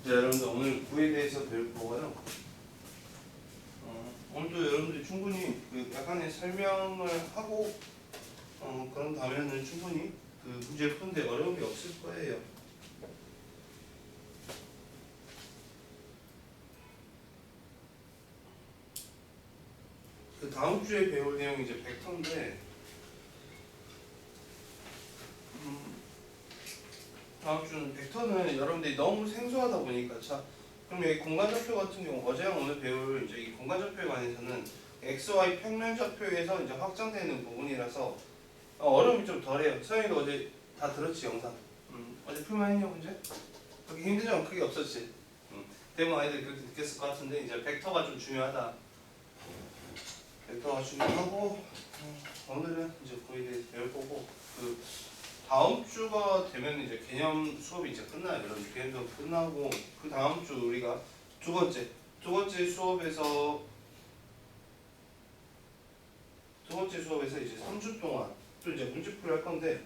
네, 여러분들 오늘 구에 대해서 배울 거고요. 오늘도 여러분들이 충분히 그 약간의 설명을 하고 그런 다음에는 충분히 그 문제 푸는데 어려움이 없을 거예요. 그 다음 주에 배울 내용이 이제 벡터인데 다음 주는 벡터는 여러분들이 너무 생소하다 보니까 자 그럼 여기 공간좌표 같은 경우 어제랑 오늘 배울 이제 이 공간좌표에 관해서는 XY 평면좌표에서 이제 확장되는 부분이라서 어려움이 좀 덜해요. 서영이도 어제 다 들었지 영상. 어제 풀만 했냐 문제? 그렇게 힘든 점은 크게 없었지. 대부분 아이들이 그렇게 느꼈을 것 같은데 이제 벡터가 좀 중요하다. 벡터가 중요하고 오늘은 이제 거기에 대해서 배울 거고 그 다음 주가 되면 이제 개념 수업이 이제 끝나요. 여러분 개념 수업 끝나고 그 다음 주 우리가 두 번째 수업에서 이제 3주 동안 또 이제 문제풀이 할 건데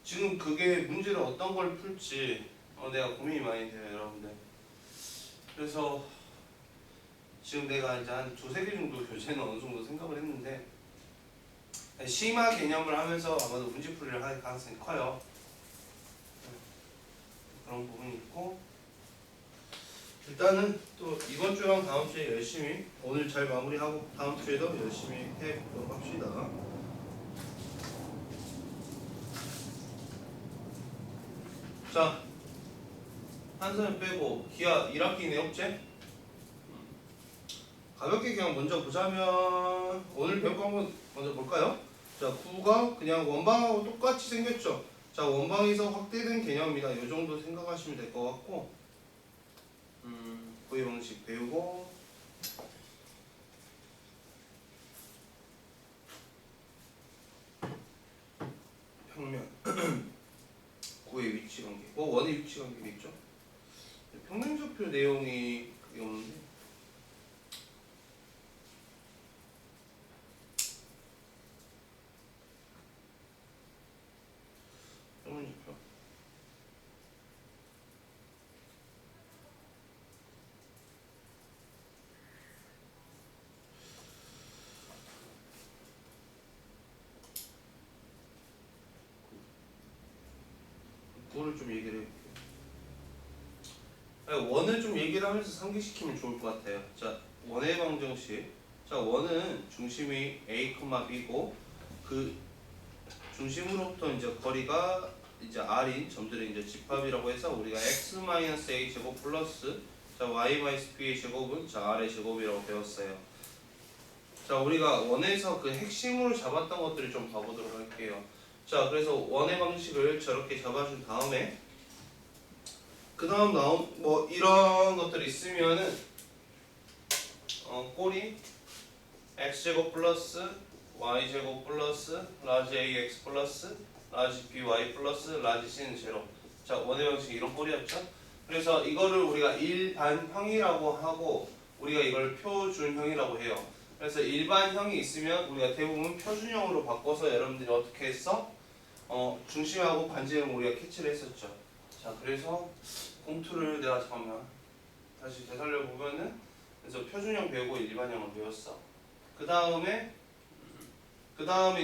지금 그게 문제를 어떤 걸 풀지 내가 고민이 많이 돼요, 여러분들. 그래서 지금 내가 이제 한 두세 개 정도 교재는 어느 정도 생각을 했는데 심화 개념을 하면서 아마도 문제풀이를 할 가능성이 커요. 그런 부분이 있고 일단은 또 이번 주랑 다음 주에 열심히 오늘 잘 마무리하고 다음 주에도 열심히 해보도록 합시다. 자, 한선을 빼고 기하 1학기 내역제 가볍게 그냥 먼저 보자면 오늘 배울 거 한번 먼저 볼까요? 자, 9가 그냥 원방하고 똑같이 생겼죠. 자, 원방에서 확대된 개념입니다. 이 정도 생각하시면 될 것 같고 구의 방식 배우고 평면 구의 위치 관계 원의 위치 관계가 있죠. 평면좌표 내용이 그게 없는데 평면좌표 구를 좀 얘기를 해볼게요. 원을 좀 얘기를 하면서 상기시키면 좋을 것 같아요. 자, 원의 방정식. 자, 원은 중심이 A, B고 그 중심으로부터 이제 거리가 이제 R인 점들의 이제 집합이라고 해서 우리가 x-a 제곱 플러스 자 y-b의 제곱은 자 R의 제곱이라고 배웠어요. 자, 우리가 원에서 그 핵심으로 잡았던 것들을 좀 봐보도록 할게요. 자, 그래서 원의 방식을 저렇게 잡아준 다음에 그 다음 나온 뭐 이런 것들이 있으면은 꼴이 x제곱 플러스 y제곱 플러스 라지 ax 플러스 라지 by 플러스 라지 c는 제로. 자, 원의 방식 이런 꼴이었죠. 그래서 이거를 우리가 일반형이라고 하고 우리가 이걸 표준형이라고 해요. 그래서 일반형이 있으면 우리가 대부분 표준형으로 바꿔서 여러분들이 어떻게 했어? 중심하고 반지름 우리가 캐치를 했었죠. 자, 그래서 공투를 내가 잠깐만 다시 되살려 보면은 그래서 표준형 배우고 일반형을 배웠어. 그 다음에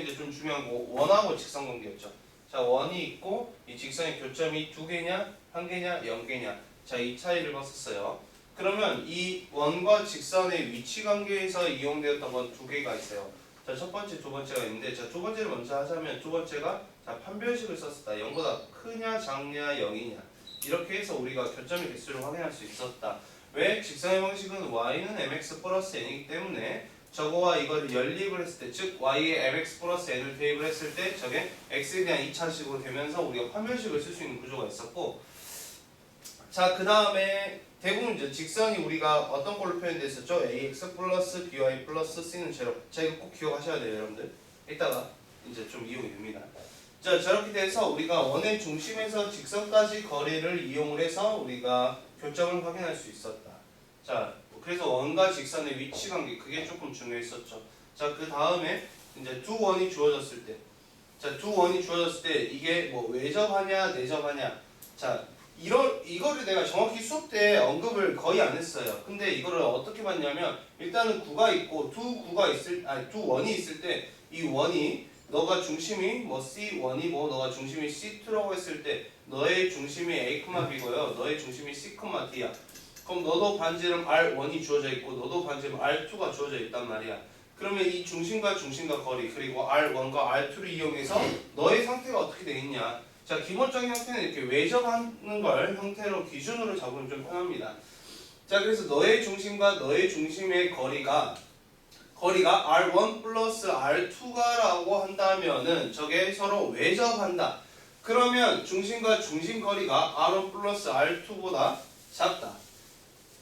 이제 좀 중요한 거 원하고 직선 관계였죠. 자, 원이 있고 이 직선의 교점이 두 개냐, 한 개냐, 0개냐. 자, 이 차이를 봤었어요. 그러면 이 원과 직선의 위치 관계에서 이용되었던 건 두 개가 있어요. 자, 첫 번째, 두 번째가 있는데 자, 두 번째를 먼저 하자면 두 번째가 자, 판별식을 썼었다. 0보다 크냐, 작냐, 0이냐. 이렇게 해서 우리가 교점의 개수를 확인할 수 있었다. 왜? 직선의 방식은 y는 mx 플러스 n이기 때문에 저거와 이거를 연립을 했을 때, 즉 y에 mx 플러스 n을 대입을 했을 때 저게 x에 대한 2차식으로 되면서 우리가 판별식을 쓸 수 있는 구조가 있었고 자, 그 다음에 대부분 이제 직선이 우리가 어떤 걸로 표현됐었죠? ax 플러스 by 플러스 c는 제로. 자, 이거 꼭 기억하셔야 돼요, 여러분들. 이따가 이제 좀 이용이 됩니다. 자, 저렇게 돼서 우리가 원의 중심에서 직선까지 거리를 이용을 해서 우리가 교점을 확인할 수 있었다. 자, 그래서 원과 직선의 위치 관계 그게 조금 중요했었죠. 자, 그 다음에 이제 두 원이 주어졌을 때 자, 두 원이 주어졌을 때 이게 뭐 외접하냐 내접하냐. 자, 이거를 내가 정확히 수업 때 언급을 거의 안 했어요. 근데 이거를 어떻게 봤냐면 일단은 구가 있고 두 원이 있을 때 이 원이 너가 중심이 뭐 C1이고 너가 중심이 C2라고 했을 때 너의 중심이 A, B고요. 너의 중심이 C, D야. 그럼 너도 반지름 R1이 주어져 있고 너도 반지름 R2가 주어져 있단 말이야. 그러면 이 중심과 거리 그리고 R1과 R2를 이용해서 너의 상태가 어떻게 돼 있냐. 자, 기본적인 형태는 이렇게 외접하는 걸 형태로 기준으로 잡으면 좀 편합니다. 자, 그래서 너의 중심과 너의 중심의 거리가 R1 플러스 R2가라고 한다면은 저게 서로 외접한다. 그러면 중심과 중심 거리가 R1 플러스 R2보다 작다.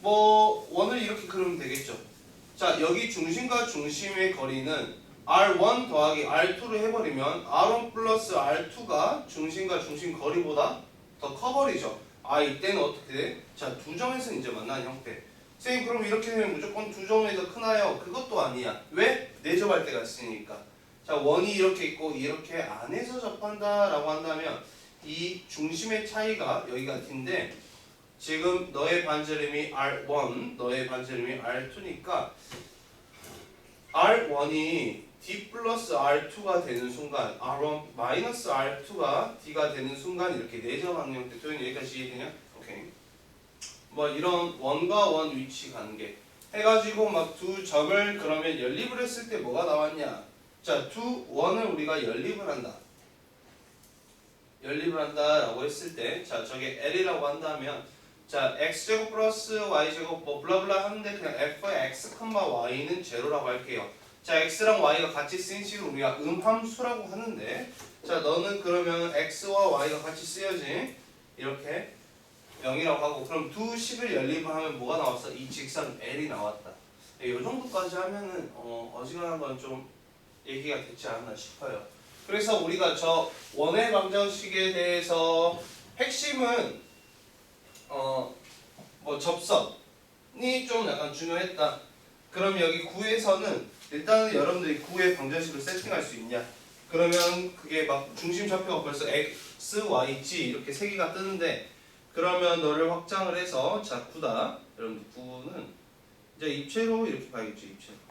뭐 원을 이렇게 그리면 되겠죠. 자, 여기 중심과 중심의 거리는 R1 더하기 R2를 해버리면 R1 플러스 R2가 중심과 중심 거리보다 더 커버리죠. 아, 이때는 어떻게 돼? 자, 두 점에서 이제 만나는 형태. 선생님, 그럼 이렇게 되면 무조건 두 점에서 크나요? 그것도 아니야. 왜? 내접할 때가 있으니까. 자, 원이 이렇게 있고 이렇게 안에서 접한다라고 한다면 이 중심의 차이가 여기가 D인데 지금 너의 반지름이 R1, 너의 반지름이 R2니까 R1이 D 플러스 R2가 되는 순간 R1 마이너스 R2가 D가 되는 순간 이렇게 내접하는 형태. 도현이 여기까지 이해되냐? 오케이. 뭐 이런 원과 원 위치 관계 해가지고 막 두 점을 그러면 연립을 했을 때 뭐가 나왔냐? 자, 두 원을 우리가 연립을 한다라고 했을 때, 자, 저게 L이라고 한다면, 자, x제곱 플러스 y제곱 뭐 블라블라 하는데 그냥 fx, y는 제로라고 할게요. 자, x랑 y가 같이 쓰인 식을 우리가 음함수라고 하는데, 자, 너는 그러면 x와 y가 같이 쓰여진 이렇게 0이라고 하고, 그럼 두 식을 연립을 하면 뭐가 나왔어? 이 직선 L이 나왔다. 이 정도까지 하면은 어지간한 건 좀 얘기가 됐지 않나 싶어요. 그래서 우리가 저 원의 방정식에 대해서 핵심은 뭐 접선이 좀 약간 중요했다. 그럼 여기 9에서는 일단은 여러분들이 9의 방정식을 세팅할 수 있냐? 그러면 그게 막 중심 좌표가 벌써 x, y, z 이렇게 세 개가 뜨는데 그러면 너를 확장을 해서 자 9다. 여러분들 9는 이제 입체로 이렇게 봐야겠죠. 입체로.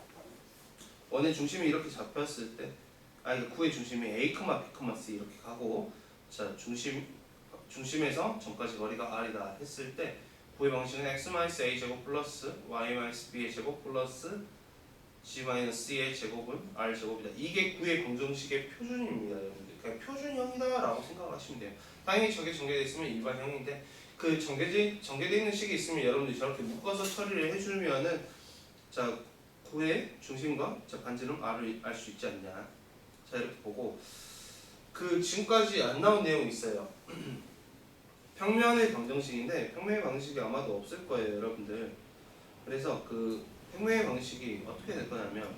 원의 중심이 이렇게 잡혔을 때 이거 9의 중심이 A, B, C 이렇게 가고 자 중심에서 점까지 거리가 R이다 했을 때 9의 방식은 x-a 제곱 플러스 y-b의 제곱 플러스 g-c의 제곱은 r 제곱이다. 이게 9의 방정식의 표준입니다, 여러분들. 그냥 표준형이다라고 생각하시면 돼요. 당연히 저게 전개되어 있으면 일반형인데 그 전개되어 있는 식이 있으면 여러분들이 저렇게 묶어서 처리를 해주면은 자 9의 중심과 자 반지름 r을 알 수 있지 않냐. 자 이렇게 보고 그 지금까지 안 나온 내용이 있어요. 평면의 방정식인데 평면의 방식이 아마도 없을 거예요, 여러분들. 그래서 그 평면의 방식이 어떻게 될 거냐면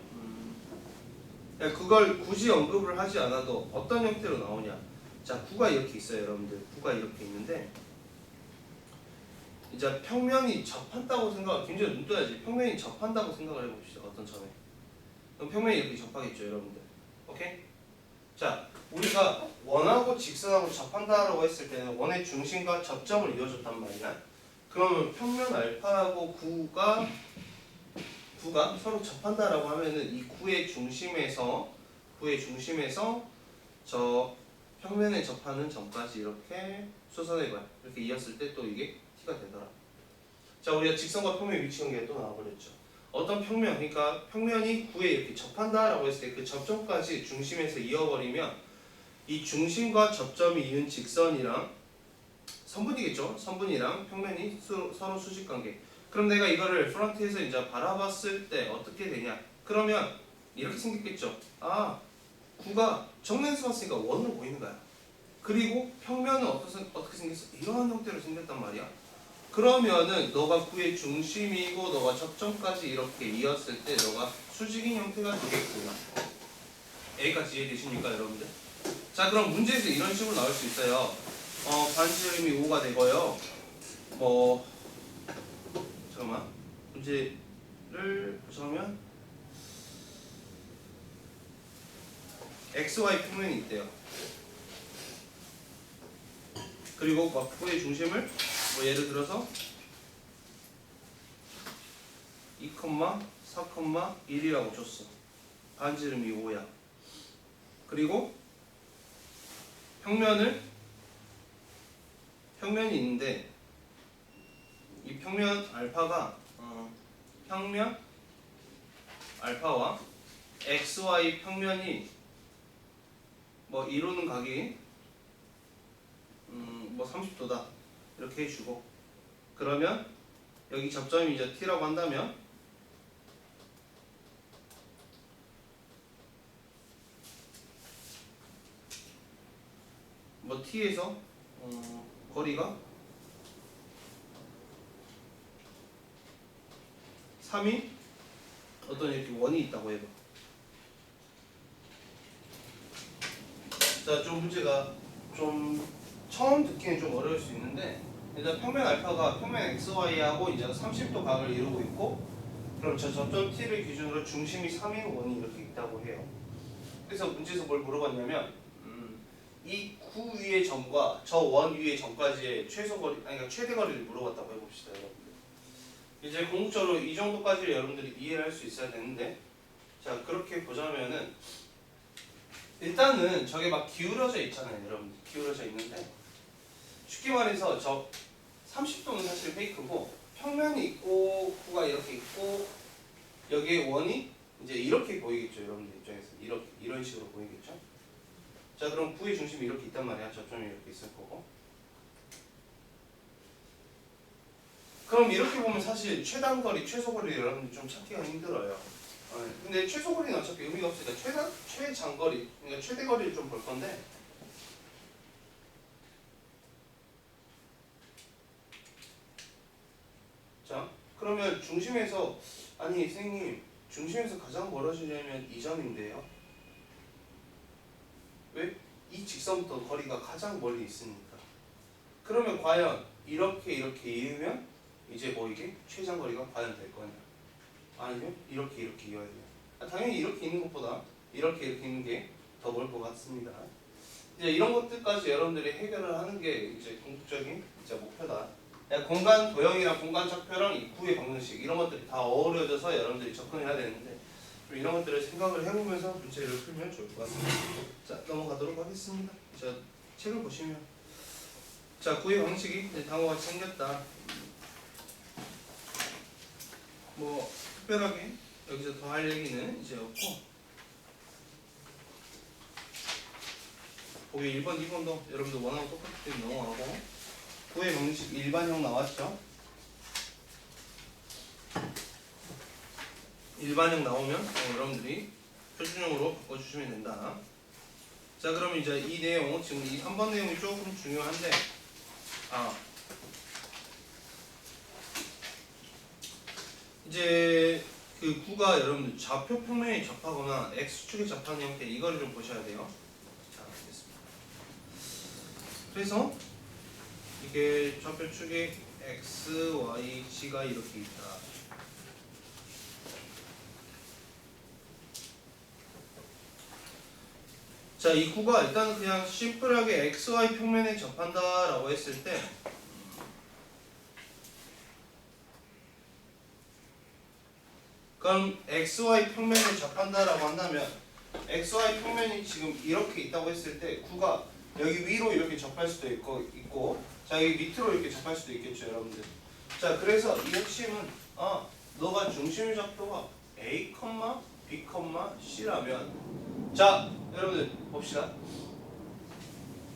그걸 굳이 언급을 하지 않아도 어떤 형태로 나오냐. 자 9가 이렇게 있어요, 여러분들. 9가 이렇게 있는데 이제 평면이 접한다고 굉장히 눈 떠야지. 평면이 접한다고 생각을 해봅시다. 어떤 점에. 그럼 평면이 이렇게 접하겠죠, 여러분들. 오케이? 자, 우리가 원하고 직선하고 접한다라고 했을 때는 원의 중심과 접점을 이어줬단 말이야. 그러면 평면 알파하고 9가 서로 접한다라고 하면은 이 9의 중심에서 저 평면에 접하는 점까지 이렇게 수선해봐요. 이렇게 이었을 때 또 이게 T가 되더라. 자, 우리가 직선과 평면 위치 관계가 또 나와버렸죠. 어떤 평면, 그러니까 평면이 9에 이렇게 접한다라고 했을 때 그 접점까지 중심에서 이어버리면 이 중심과 접점이 이은 직선이랑 선분이겠죠. 선분이랑 평면이 서로 수직관계. 그럼 내가 이거를 프런트에서 이제 바라봤을 때 어떻게 되냐? 그러면 이렇게 생겼겠죠. 9가 정면에서 봤으니까 원으로 보이는 거야. 그리고 평면은 어떻게 생겼어? 이러한 형태로 생겼단 말이야. 그러면은 너가 9의 중심이고 너가 접점까지 이렇게 이었을 때 너가 수직인 형태가 되겠구나. A까지 이해되십니까, 여러분들? 자, 그럼 문제에서 이런 식으로 나올 수 있어요. 반지름이 5가 되고요. 잠깐만. 문제를 보자면 xy 평면이 있대요. 그리고 막부의 중심을 뭐 예를 들어서 2, 4,1이라고 줬어. 반지름이 5야. 그리고 평면이 있는데 이 평면 알파가 평면 알파와 xy 평면이 뭐 이루는 각이 뭐 30도다 이렇게 해주고, 그러면 여기 접점이 이제 t라고 한다면 뭐 t에서 거리가 3이 어떤 이렇게 원이 있다고 해봐. 자, 좀 문제가 좀 처음 듣기는 좀 어려울 수 있는데, 일단 평면 알파가 평면 xy하고 이제 30도 각을 이루고 있고, 그럼 저 접점 t를 기준으로 중심이 3인 원이 이렇게 있다고 해요. 그래서 문제에서 뭘 물어봤냐면 이 구 위의 점과 저 원 위의 점까지의 최소 거리, 아니 그러니까 최대 거리를 물어봤다고 해봅시다, 여러분들. 이제 궁극적으로 이 정도까지를 여러분들이 이해를 할 수 있어야 되는데, 자 그렇게 보자면은 일단은 저게 막 기울어져 있잖아요, 여러분들. 기울어져 있는데 쉽게 말해서 저 30도는 사실 페이크고, 평면이 있고 구가 이렇게 있고 여기에 원이 이제 이렇게 보이겠죠, 여러분들 입장에서. 이렇게 이런 식으로 보이겠죠. 자 그럼 구의 중심이 이렇게 있단 말이야. 접점이 이렇게 있을 거고. 그럼 이렇게 보면 사실 최단거리, 최소거리 여러분들 좀 찾기가 힘들어요. 근데 최소거리는 어차피 의미가 없으니까 최장거리, 그러니까 최대거리를 좀 볼 건데, 자 그러면 중심에서, 아니 선생님 중심에서 가장 멀어지려면 이 점인데요. 왜? 이 직선부터 거리가 가장 멀리 있으니까. 그러면 과연 이렇게 이으면 이제 뭐 이게 최장거리가 과연 될 거냐? 아니면 이렇게 이어야 돼요. 당연히 이렇게 있는 것보다 이렇게 있는 게 더 멀 것 같습니다. 이제 이런 것들까지 여러분들이 해결을 하는 게 이제 궁극적인 이제 목표다. 공간 도형이랑 공간 척표랑 이 구의 방정식 이런 것들이 다 어우러져서 여러분들이 접근해야 되는데, 좀 이런 것들을 생각을 해보면서 문제를 풀면 좋을 것 같습니다. 자 넘어가도록 하겠습니다. 자 책을 보시면, 자 구의 방식이 다음과 같이 생겼다. 뭐 특별하게 여기서 더 할 얘기는 이제 없고, 보기 1번, 2번도 여러분들 원하고 똑같기 때문에 넘어가고, 구의 방식 일반형 나왔죠? 일반형 나오면 여러분들이 표준형으로 바꿔주시면 된다. 자 그럼 이제 이 내용, 지금 이 3번 내용이 조금 중요한데, 이제 그 구가 여러분들 좌표 평면에 접하거나 x축에 접하는 형태, 이거를 좀 보셔야 돼요. 자 알겠습니다. 그래서 이게 좌표축에 x, y, g가 이렇게 있다. 자, 이 구가 일단 그냥 심플하게 xy 평면에 접한다라고 했을 때, 그럼 xy 평면에 접한다라고 한다면 xy 평면이 지금 이렇게 있다고 했을 때 구가 여기 위로 이렇게 접할 수도 있고 자 여기 밑으로 이렇게 접할 수도 있겠죠, 여러분들. 자 그래서 이 핵심은 너가 중심 좌표가 A, B, C라면, 자 여러분들 봅시다.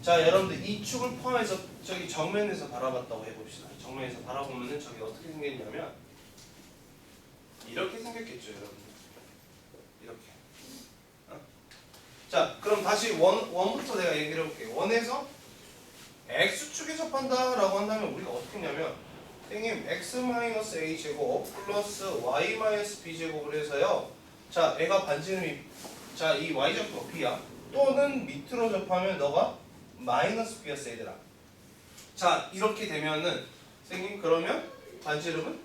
자 여러분들 이 축을 포함해서 저기 정면에서 바라봤다고 해봅시다. 정면에서 바라보면은 저기 어떻게 생겼냐면 이렇게 생겼겠죠, 여러분들. 이렇게. 자 그럼 다시 원부터 내가 얘기를 해볼게요. 원에서 x축에 접한다라고 한다면 우리가 어떻게 했냐면, 선생님 x-a 제곱 플러스 y-b 제곱을 해서요. 자 애가 반지름이, 자 이 y좌표가 b야. 또는 밑으로 접하면 너가 마이너스 b였어, 얘들아. 자 이렇게 되면은 선생님 그러면 반지름은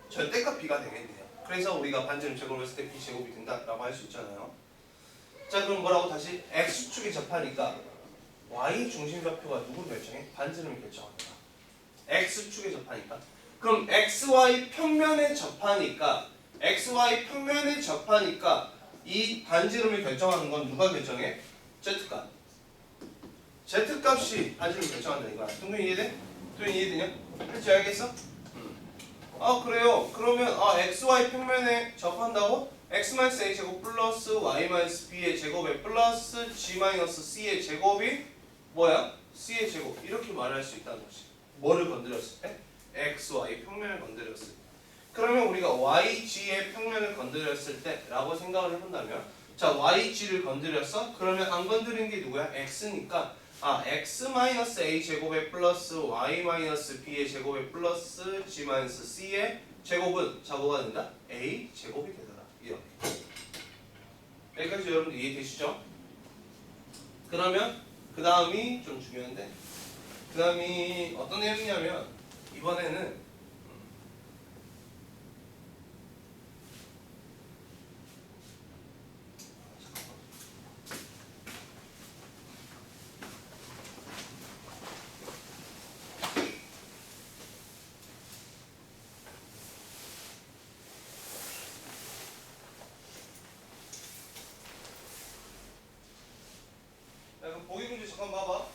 절대값 b가 되겠네요. 그래서 우리가 반지름 제곱을 했을 때 b 제곱이 된다라고 할 수 있잖아요. 자 그럼 뭐라고 다시 x축에 접하니까 y 중심좌표가 누구 결정해? 반지름을 결정합니다. x축에 접하니까. 그럼 xy 평면에 접하니까 이 반지름을 결정하는 건 누가 결정해? z값. z값이 반지름을 결정한다 이거야. 동균이 이해돼? 동균이 이해되냐? 할줄 알겠어? 아 그래요. 그러면 xy 평면에 접한다고? x-a 제곱 플러스 y-b의 제곱에 플러스 g-c의 제곱이 뭐야? c의 제곱 이렇게 말할 수 있다는 거지. 뭐를 건드렸을 때? xy 평면을 건드렸을 때. 그러면 우리가 YG의 평면을 건드렸을 때 라고 생각을 해본다면 자 YG를 건드렸어? 그러면 안 건드린 게 누구야? X니까 X-A 제곱에 플러스 Y-B의 제곱에 플러스 G-C의 제곱은 자 뭐가 된다? A 제곱이 되더라. 이렇게. 여기까지 여러분들 이해되시죠? 그러면 그 다음이 좀 중요한데 그 다음이 어떤 내용이냐면 이번에는 그럼 보기 문제 잠깐 봐봐.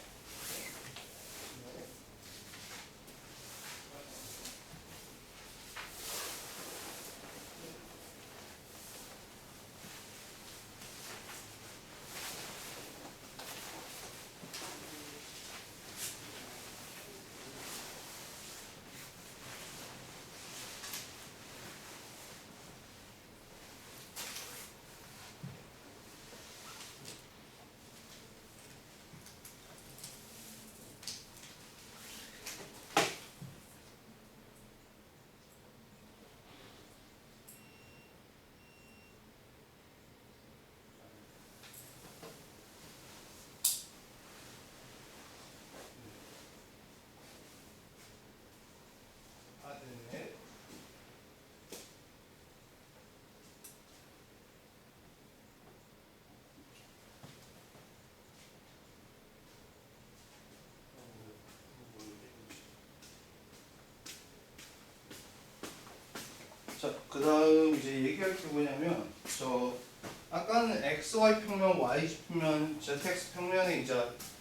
자, 그 다음 이제 얘기할 게 뭐냐면 아까는 XY 평면, YG 평면, ZX 평면에 이제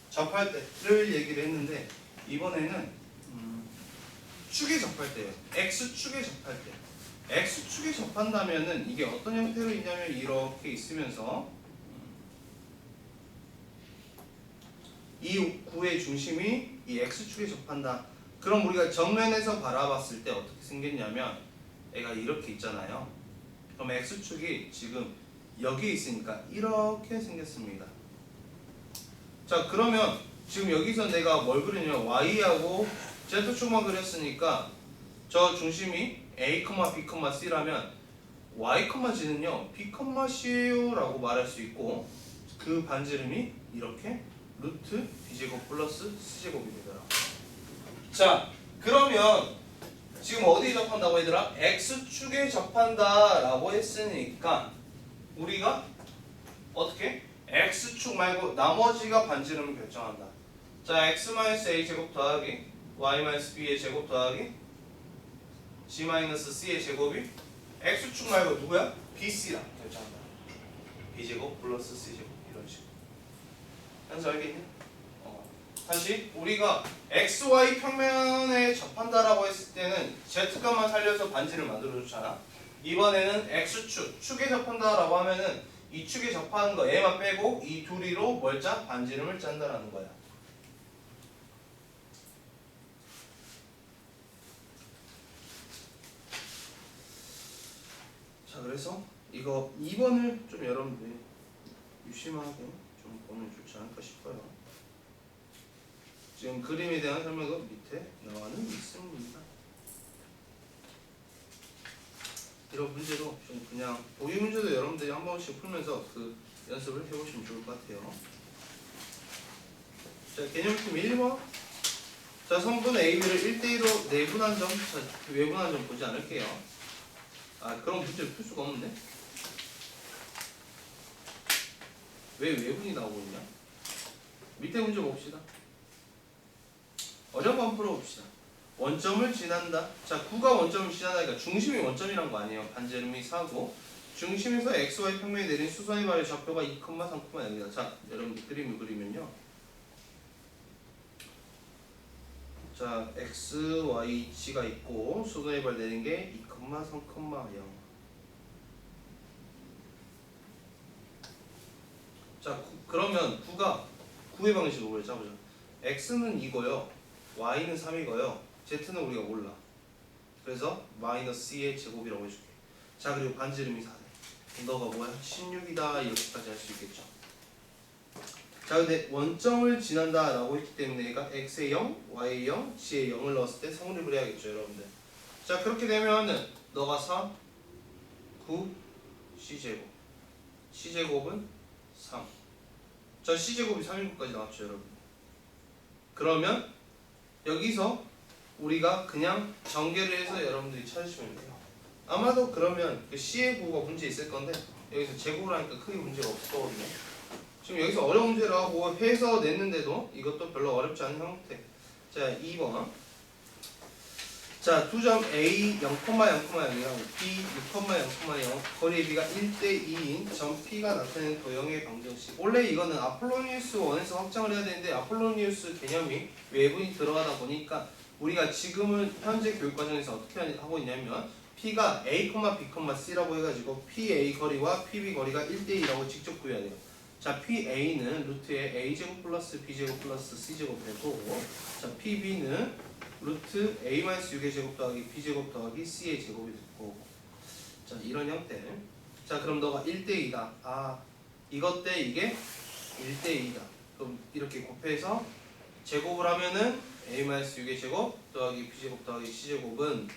접할 때를 얘기를 했는데 이번에는 축에 접할 때예요. X축에 접할 때. X축에 접한다면은 이게 어떤 형태로 있냐면 이렇게 있으면서 이 구의 중심이 이 X축에 접한다. 그럼 우리가 정면에서 바라봤을 때 어떻게 생겼냐면 얘가 이렇게 있잖아요. 그럼 X축이 지금 여기 있으니까 이렇게 생겼습니다. 자 그러면 지금 여기서 내가 뭘 그리냐면 Y하고 Z축만 그렸으니까 저 중심이 A, B, C라면 Y, G는요 B, C요 라고 말할 수 있고 그 반지름이 이렇게 루트 B제곱 플러스 C제곱이 되더라. 자 그러면 지금 어디에 접한다고 얘들아? X축에 접한다 라고 했으니까 우리가 어떻게? X축 말고 나머지가 반지름을 결정한다. 자 X-A 제곱 더하기 Y-B의 제곱 더하기 G-C의 제곱이 X축 말고 누구야? BC라 결정한다. B제곱 플러스 C제곱 이런 식으로. 현수 알겠니? 다시 우리가 XY 평면에 접한다라고 했을 때는 Z값만 살려서 반지를 만들어줬잖아. 이번에는 X축, 축에 접한다라고 하면은 이 축에 접하는 거 얘만 빼고 이 둘이로 뭘 짜? 반지름을 짠다라는 거야. 자 그래서 이거 2번을 좀 여러분들이 유심하게 좀 보면 좋지 않을까 싶어요. 지금 그림에 대한 설명도 밑에 나와는 있습니다. 이런 문제도 좀 그냥 보기 문제도 여러분들이 한 번씩 풀면서 그 연습을 해보시면 좋을 것 같아요. 자 개념팀 1번. 자 성분 AB를 1대1로 내분한 점, 외분한 점 보지 않을게요. 그런 문제를 풀 수가 없는데. 왜 외분이 나오고 있냐? 밑에 문제 봅시다. 어려운 거 한번 풀어봅시다. 원점을 지난다. 자, 9가 원점을 지나다니까 중심이 원점이란 거 아니에요. 반지름이 4고 중심에서 xy 평면에 내린 수선의 발의 좌표가 2, 3,0입니다. 자, 여러분들 그림을 그리면요. 자, x, y, g가 있고 수선의 발 내린 게 2, 3,0. 자, 그러면 9의 방식으로 짜보자. x는 2고요. y는 3이고요. z는 우리가 몰라. 그래서 마이너스 c의 제곱이라고 해줄게. 자, 그리고 반지름이 4네. 너가 뭐야? 16이다. 이렇게까지 할 수 있겠죠. 자, 근데 원점을 지난다 라고 했기 때문에 얘가 x의 0, y의 0, g의 0을 넣었을 때 성립을 해야겠죠, 여러분들. 자, 그렇게 되면은 너가 4, 9, c제곱. c제곱은 3. 자, c제곱이 3인분까지 나왔죠, 여러분. 그러면 여기서 우리가 그냥 전개를 해서 여러분들이 찾으시면 돼요. 아마도 그러면 그 c의 구호가 문제 있을 건데 여기서 제곱을 하니까 크게 문제가 없거든요. 지금 여기서 어려운 문제를 하고 해서 냈는데도 이것도 별로 어렵지 않은 형태. 자, 2번. 자, 두 점 A 0,0,0이랑 B 6,0,0,0 거리의 B가 1대2인 점 P가 나타내는 도형의 방정식. 원래 이거는 아폴로니우스 1에서 확장을 해야 되는데 아폴로니우스 개념이 외분이 들어가다 보니까 우리가 지금은 현재 교육과정에서 어떻게 하고 있냐면 P가 A, B, C라고 해가지고 PA 거리와 PB 거리가 1대2라고 직접 구해야 돼요. 자, PA는 루트에 A제곱 플러스 B제곱 플러스 C제곱 되고, 자, PB는 루트 A-6의 제곱 더하기 B제곱 더하기 C의 제곱이 됐고, 자, 이런 형태. 자, 그럼 너가 1대2다. 아, 이것 때 이게 1대2다. 그럼 이렇게 곱해서 제곱을 하면은 A-6의 제곱 더하기 B제곱 더하기 C제곱은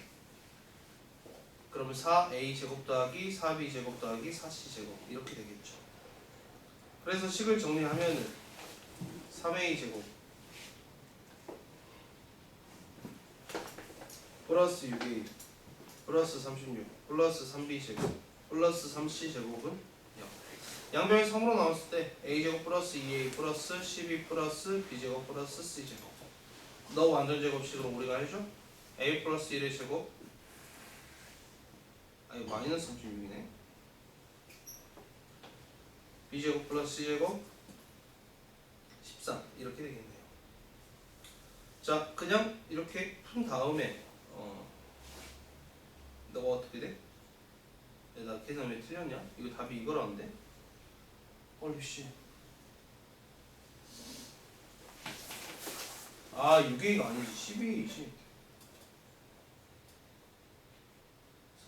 그러면 4A 제곱 더하기 4B 제곱 더하기 4C제곱 이렇게 되겠죠. 그래서 식을 정리하면은 3A 제곱 플러스 6A 플러스 36 플러스 3B 제곱 플러스 3C 제곱은 0. 양변이 3으로 나왔을 때 A 제곱 플러스 2A 플러스 12 플러스 B 제곱 플러스 C 제곱. 너 완전 제곱식으로 우리가 해줘. A 플러스 1의 제곱. 아니 마이너스 36이네. B제곱 플러스 C제곱 14 이렇게 되겠네요. 자, 그냥 이렇게 푼 다음에 너가 어떻게 돼? 나 계산 왜 틀렸냐? 이거 답이 이거라는데? 씨. 아, 6A가 아니지 12A지.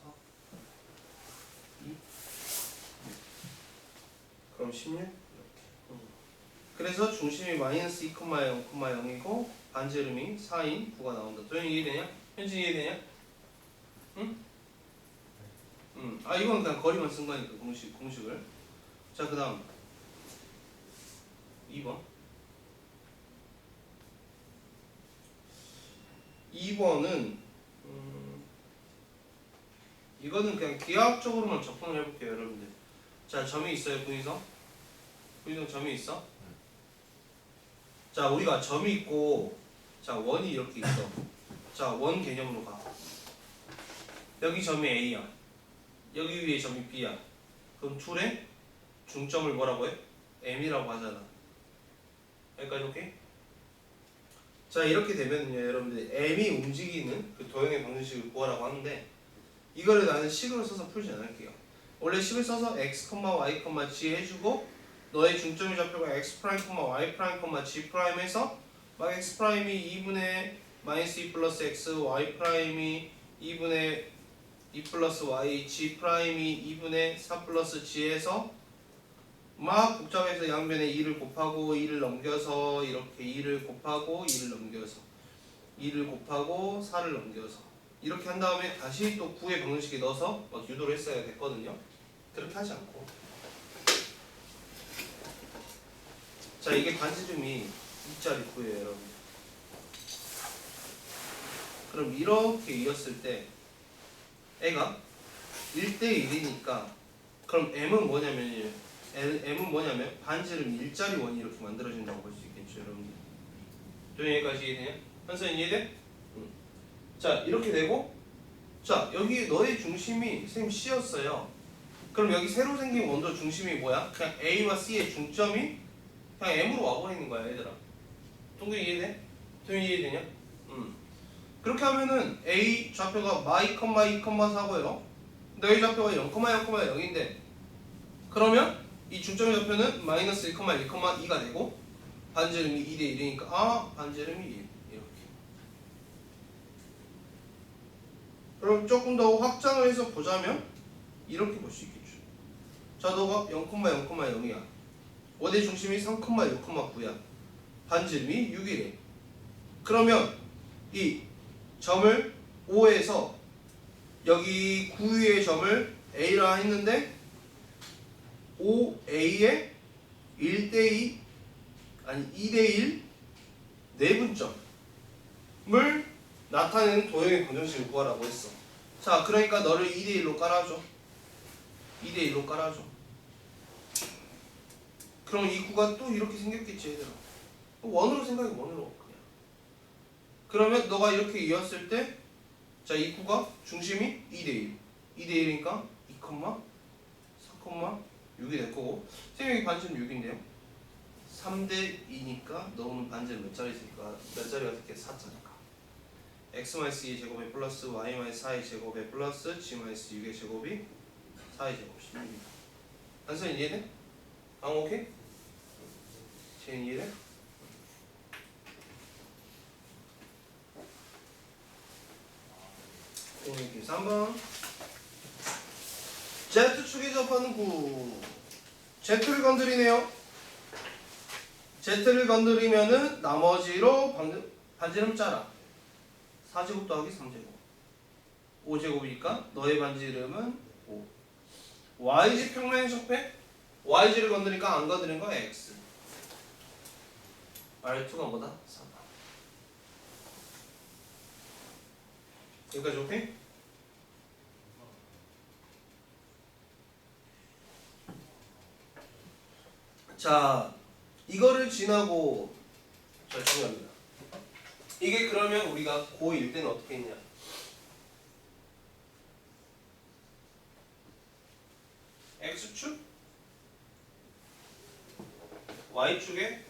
4 2 그럼 16? 이렇게. 그래서 중심이 마이너스 2,0,0이고 반지름이 4인 9가 나온다. 도현이 이해되냐? 현진 이해되냐? 응? 아, 이건 그냥 거리만 쓴 거니까 공식을. 자, 그 다음 2번. 2번은 이거는 그냥 기하학적으로만 접근을 해볼게요, 여러분들. 자, 점이 있어요, 분위성 점이 있어? 자, 우리가 점이 있고, 자, 원이 이렇게 있어. 자, 원 개념으로 가. 여기 점이 A야. 여기 위에 점이 B야. 그럼 둘의 중점을 뭐라고 해? M이라고 하잖아. 여기까지 오케이? 자, 이렇게 되면요, 여러분들 M이 움직이는 그 도형의 방정식을 구하라고 하는데 이거를 나는 식으로 써서 풀지 않을게요. 원래 식을 써서 x, y, g 해주고 너의 중점의 좌표가 x', y', g'해서 막 x'이 2분의 마이너스 2 플러스 x, y''이 2분의 2 플러스 y, g'이 2분의 4 플러스 g에서 막 복잡해서 양변에 2를 곱하고 2를 넘겨서 이렇게 2를 곱하고 2를 넘겨서 2를 곱하고 4를 넘겨서 이렇게 한 다음에 다시 또 9의 방정식에 넣어서 막 유도를 했어야 됐거든요. 그렇게 하지 않고 자, 이게 반지름이 2짜리 9예요, 여러분. 그럼 이렇게 이었을 때 애가 1대1이니까 그럼 M은 뭐냐면 m은 뭐냐면 반지름 일자리 원이 이렇게 만들어진다고 볼 수 있겠죠, 여러분들. 또 여기까지 이해되냐? 한선 이해돼? 응. 자, 이렇게 되고, 자, 여기 너의 중심이 쌤 C였어요. 그럼 여기 새로 생긴 원도 중심이 뭐야? 그냥 A와 C의 중점이 그냥 M으로 와버리는 거야, 얘들아. 동균이 이해돼? 동균이 이해되냐? 그렇게 하면은 A 좌표가 마이, 2,4고요. 너의 좌표가 0,0,0인데 그러면 이 중점의 좌표는 마이너스 1,1,2가 되고 반지름이 2대 1이니까 반지름이 1 이렇게. 그럼 조금 더 확장을 해서 보자면 이렇게 볼 수 있겠죠. 자, 너가 0,0,0이야. 원의 중심이 3,6,9야. 반지름이 6이래. 그러면 이 점을 O에서 여기 9위의 점을 A라 했는데 OA의 1대2 아니 2대1 내분점을 나타내는 도형의 방정식을 구하라고 했어. 자, 그러니까 너를 2대1로 깔아줘. 2대1로 깔아줘. 그럼 이 구가 또 이렇게 생겼겠지, 얘들아. 원으로 생각해, 원으로 그냥. 그러면 너가 이렇게 이었을 때 자, 이 구가 중심이 2대1 2대1이니까 2,4,6이 될 거고 선생님 여기 반지름 6인데요 3대2니까 너는 반지름 몇 자리니까 몇 자리가 될게 4자니까 x-2의 제곱에 플러스 y-4의 제곱에 플러스 g-6의 제곱이 4의 제곱입니다. 한선 이해돼? 오케이? 쟤는 이해돼? 이렇게 3번 Z축에 접하는 구 Z를 건드리네요. Z를 건드리면은 나머지로 반지름 짜라. 4제곱 더하기 3제곱 5제곱이니까 너의 반지름은 5. YG 평면 적배 YG를 건드리니까 안 건드린 거 X. R2가 뭐다? 3. 여기까지 오케이? 자, 이거를 지나고 자, 중요합니다. 이게 그러면 우리가 고1 때는 어떻게 했냐? X축 Y축에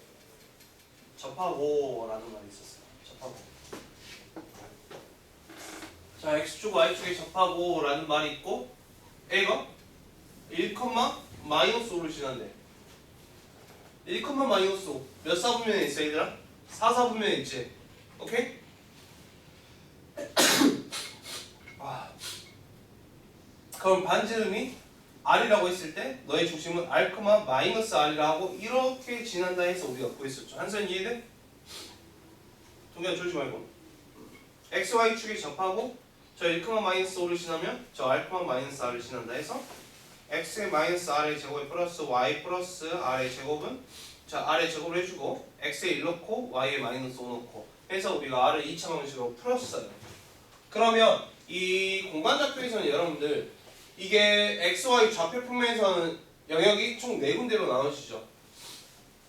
접하고 라는 말이 있었어요. 접하고. 자, X축 Y축에 접하고 라는 말이 있고 A가 1,-5를 지난대. 1,-5 몇 사분면에 있어 얘들아? 4사분면에 있지. 오케이? 그럼 반지름이 R이라고 했을 때 너의 중심은 R,-R이라 하고 이렇게 지난다 해서 우리가 구했었죠. 한선 이해돼? 동기야 졸지 말고. X, Y축에 접하고 저 1,-5를 지나면 저 R,-R을 지난다 해서 x의 마이너스 r의 제곱에 플러스 y 플러스 r의 제곱은 자 r의 제곱을 해주고 x에 1 넣고 y에 마이너스 5 넣고 해서 우리가 r을 2차 방식으로 풀었어요. 그러면 이 공간 좌표에서는 여러분들 이게 xy 좌표 평면에서는 영역이 총 4군데로 나눠지죠.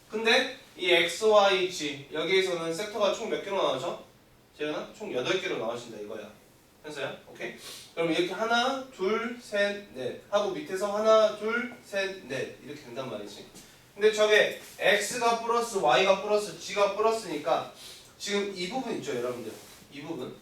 근데 이 xy지 여기에서는 섹터가 총 몇 개로 나눠져? 재현아? 총 8개로 나눠진다 이거야. 현서야? 오케이? 그럼 이렇게 하나, 둘, 셋, 넷 하고 밑에서 하나, 둘, 셋, 넷 이렇게 된단 말이지. 근데 저게 x가 플러스 y가 플러스 g가 플러스니까 지금 이 부분 있죠 여러분들. 이 부분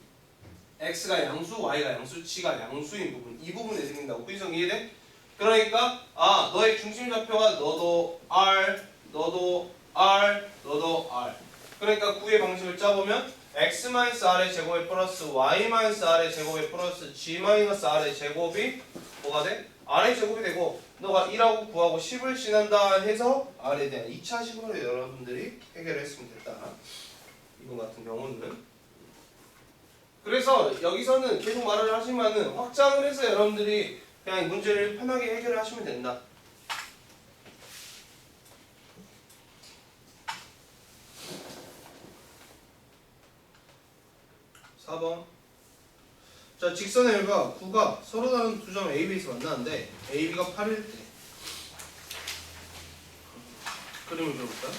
x가 양수, y가 양수, g가 양수인 부분 이 부분에 생긴다고. 구인성 이해돼? 그러니까 너의 중심 좌표가 너도 r, 너도 r, 너도 r. 그러니까 구의 방식을 짜보면 x-r의 제곱에 플러스 y-r의 제곱에 플러스 g-r의 제곱이 뭐가 돼? r의 제곱이 되고 너가 1하고 9하고 10을 지난다 해서 r에 대한 2차식으로 여러분들이 해결을 했으면 됐다. 이번 같은 경우는 그래서 여기서는 계속 말을 하지만은 확장을 해서 여러분들이 그냥 문제를 편하게 해결을 하시면 된다. (4번) 자, 직선의 열과 9가 서로 다른 두 점 A, B에서 만나는데 A, B가 8일 때 그림을 그려볼까요?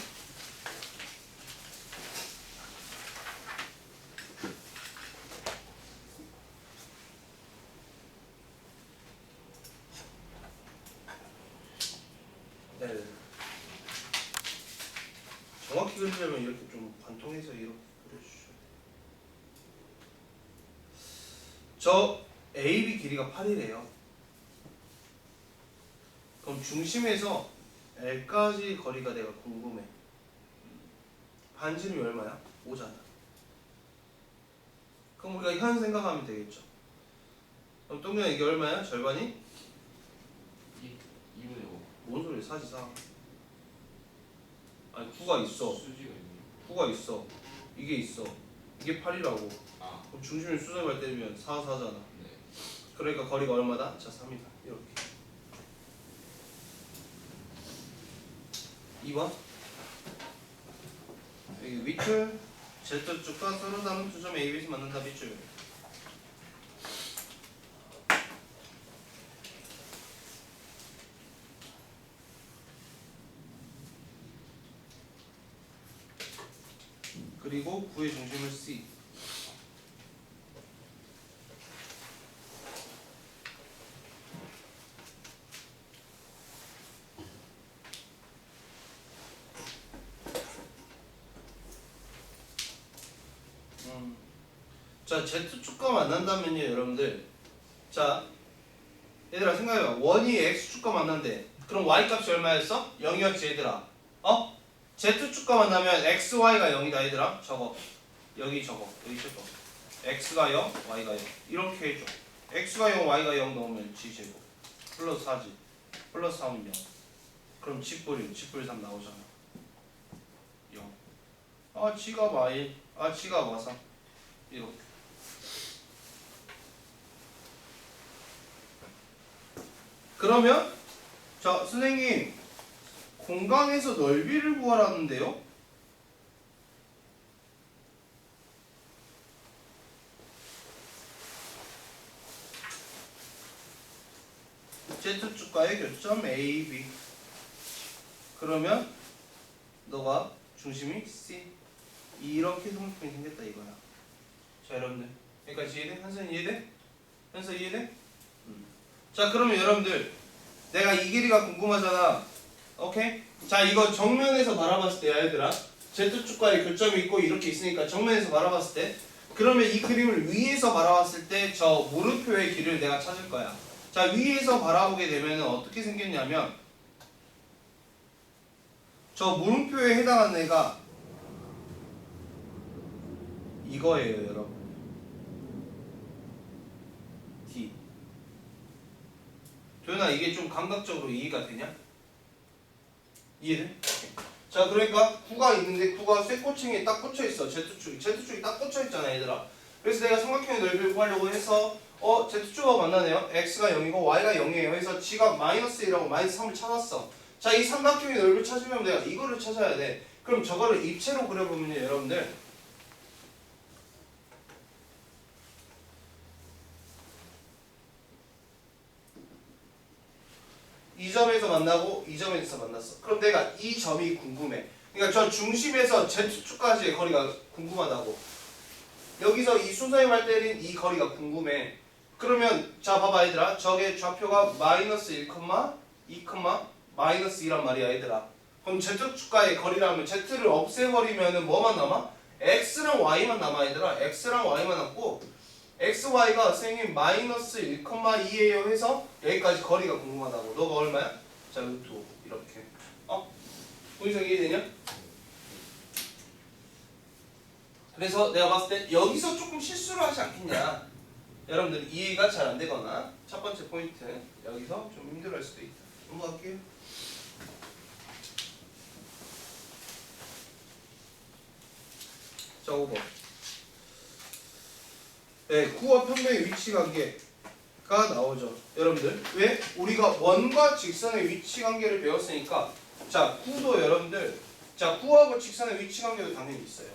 네. 정확히 그리려면 이렇게 좀 관통해서 이렇게 그려주셔야 돼요. 저 AB 길이가 8이래요. 그럼 중심에서 L까지 거리가 내가 궁금해. 반지름이 얼마야? 5잖아. 그럼 우리가 현 생각하면 되겠죠. 그럼 동료야 이게 얼마야? 절반이? 2분의 5. 뭔 소리야? 4지 4. 아니 9가 있어. 수지가 있네요. 9가 있어. 이게 있어. 이게 8이라고. 아, 그럼 중심을 수점을 때리면 4, 4잖아. 네. 그러니까 거리가 얼마다? 자 3이다. 이렇게. 2번. 여기 윗줄 Z축과 서로 다른 두 점 A, B에서 만난다 밑줄. 그리고 9의 중심을 C. 자, Z축과 만난다면요, 여러분들. 자, 얘들아 생각해봐. 원이 X축과 만난대. 그럼 Y 값이 얼마였어? 0이었지, 얘들아. 어? Z축과 만나면 XY가 0이다, 얘들아. 저거. 여기 저거. X가 0, Y가 0. 이렇게 해줘. X가 0, Y가 0 넣으면 G제곱. 플러스 4지. 플러스 3은 0. 그럼 G뿔 3 나오잖아. 0. 아, G가 Y. 아, G가 마 3. 이렇게. 그러면 자 선생님 공간에서 넓이를 구하라는데요. Z축과의 교점 AB. 그러면 너가 중심이 C. 이렇게 삼각형이 생겼다 이거야. 자 여러분들 여기까지 이해돼? 한선 이해돼? 현서 이해돼? 자 그러면 여러분들 내가 이 길이가 궁금하잖아. 오케이? 자 이거 정면에서 바라봤을 때야 얘들아. Z축과의 교점이 있고 이렇게 있으니까 정면에서 바라봤을 때 그러면 이 그림을 위에서 바라봤을 때 저 물음표의 길이를 내가 찾을 거야. 자 위에서 바라보게 되면 어떻게 생겼냐면 저 물음표에 해당하는 애가 이거예요 여러분. D. 도현아 이게 좀 감각적으로 이해가 되냐? 이해돼? 자 그러니까 9가 있는데 9가 쇠꼬챙이에 딱 꽂혀있어. Z축이 딱 꽂혀있잖아 얘들아. 그래서 내가 삼각형의 넓이를 구하려고 해서 Z축하고 만나네요. X가 0이고 Y가 0이에요. 그래서 G가 마이너스 1하고 마이너스 3을 찾았어. 자 이 삼각형의 넓이를 찾으면 내가 이거를 찾아야 돼. 그럼 저거를 입체로 그려보면요 여러분들 이 점에서 만나고 이 점에서 만났어. 그럼 내가 이 점이 궁금해. 그러니까 저 중심에서 Z축까지의 거리가 궁금하다고. 여기서 이 순서임을 때린 이 거리가 궁금해. 그러면 자 봐봐 얘들아. 저게 좌표가 마이너스 1, 2, 마이너스 2란 말이야 얘들아. 그럼 Z축과의 거리라면 Z를 없애버리면 뭐만 남아? X랑 Y만 남아 얘들아. X랑 Y만 남고 X, Y가 선생님 마이너스 1, 2예요 해서 여기까지 거리가 궁금하다고. 너가 얼마야? 자 루트 5 이렇게. 보이서 이해되냐? 그래서 내가 봤을 때 여기서 조금 실수를 하지 않겠냐. 여러분들 이해가 잘 안 되거나 첫 번째 포인트 여기서 좀 힘들어할 수도 있다. 넘어갈게요. 자 5번. 네, 구와 평면의 위치 관계가 나오죠. 여러분들 왜? 우리가 원과 직선의 위치 관계를 배웠으니까 자 구도 여러분들 자 구하고 직선의 위치 관계도 당연히 있어요.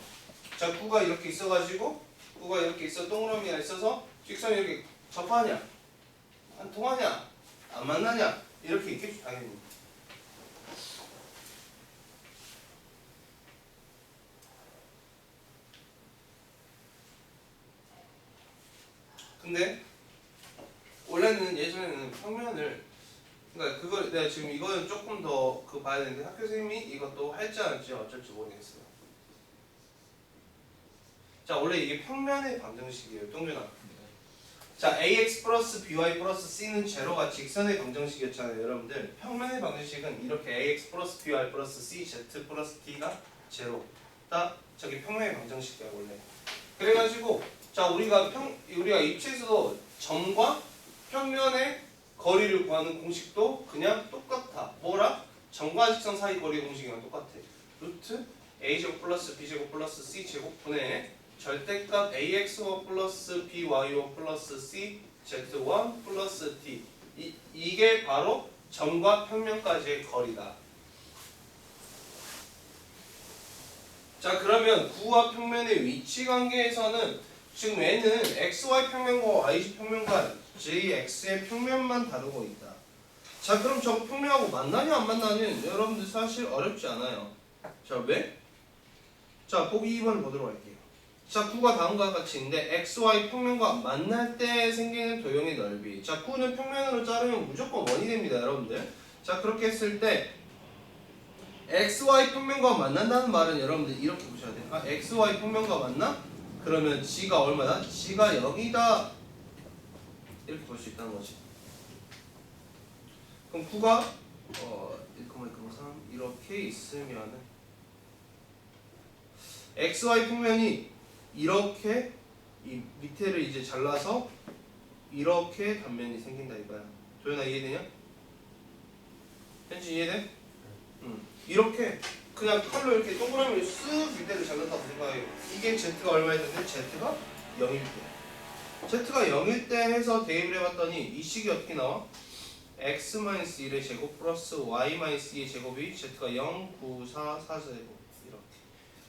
자 구가 이렇게 있어가지고 구가 이렇게 있어 동그라미가 있어서 직선이 이렇게 접하냐 안 통하냐 안 만나냐 이렇게 있겠죠 당연히. 근데 원래는 예전에는 평면을 그러니까 그걸 내가 지금 이거는 조금 더 그 봐야 되는데 학교 선생님이 이것도 할지 안 할지 어쩔지 모르겠어요. 자 원래 이게 평면의 방정식이에요. 동준아. 자 ax 플러스 by 플러스 c는 제로가 직선의 방정식이었잖아요. 여러분들 평면의 방정식은 이렇게 ax 플러스 by 플러스 c z 플러스 t가 제로다. 저기 평면의 방정식이야 원래. 그래가지고 자 우리가 입시에서도 점과 평면의 거리를 구하는 공식도 그냥 똑같아. 뭐라? 점과 직선 사이 거리 공식이랑 똑같아. 루트 a제곱 플러스 b제곱 플러스 c제곱 분의 절대값 ax1 플러스 by1 플러스 c z1 플러스 t 이게 바로 점과 평면까지의 거리다. 자 그러면 구와 평면의 위치 관계에서는 지금 n은 xy 평면과 yz 평면과 jx의 평면만 다루고 있다. 자 그럼 저 평면하고 만나냐 안 만나냐는 여러분들 사실 어렵지 않아요. 자 왜? 자 보기 2번을 보도록 할게요. 자 구가 다음과 같이 있는데 xy 평면과 만날 때 생기는 도형의 넓이. 자 구는 평면으로 자르면 무조건 원이 됩니다 여러분들. 자 그렇게 했을 때 xy 평면과 만난다는 말은 여러분들 이렇게 보셔야 돼요. 아, xy 평면과 만나? 그러면 g가 얼마다? g가 0이다. 이렇게 볼 수 있다는 거지. 그럼 9가 1,2,3 이렇게 있으면은 xy 평면이 이렇게 이 밑에를 이제 잘라서 이렇게 단면이 생긴다 이거야. 도현아 이해되냐? 현진 이해돼? 응. 이렇게 그냥 칼로 이렇게 동그라미를 쓱 밑에를 잘랐다고 생각해요. 이게 z가 얼마였는데 z가 0일 때. z가 0일 때 해서 대입을 해봤더니 이 식이 어떻게 나와? x-1의 제곱 플러스 y-2의 제곱이 z가 0, 9, 4, 4제곱 이렇게.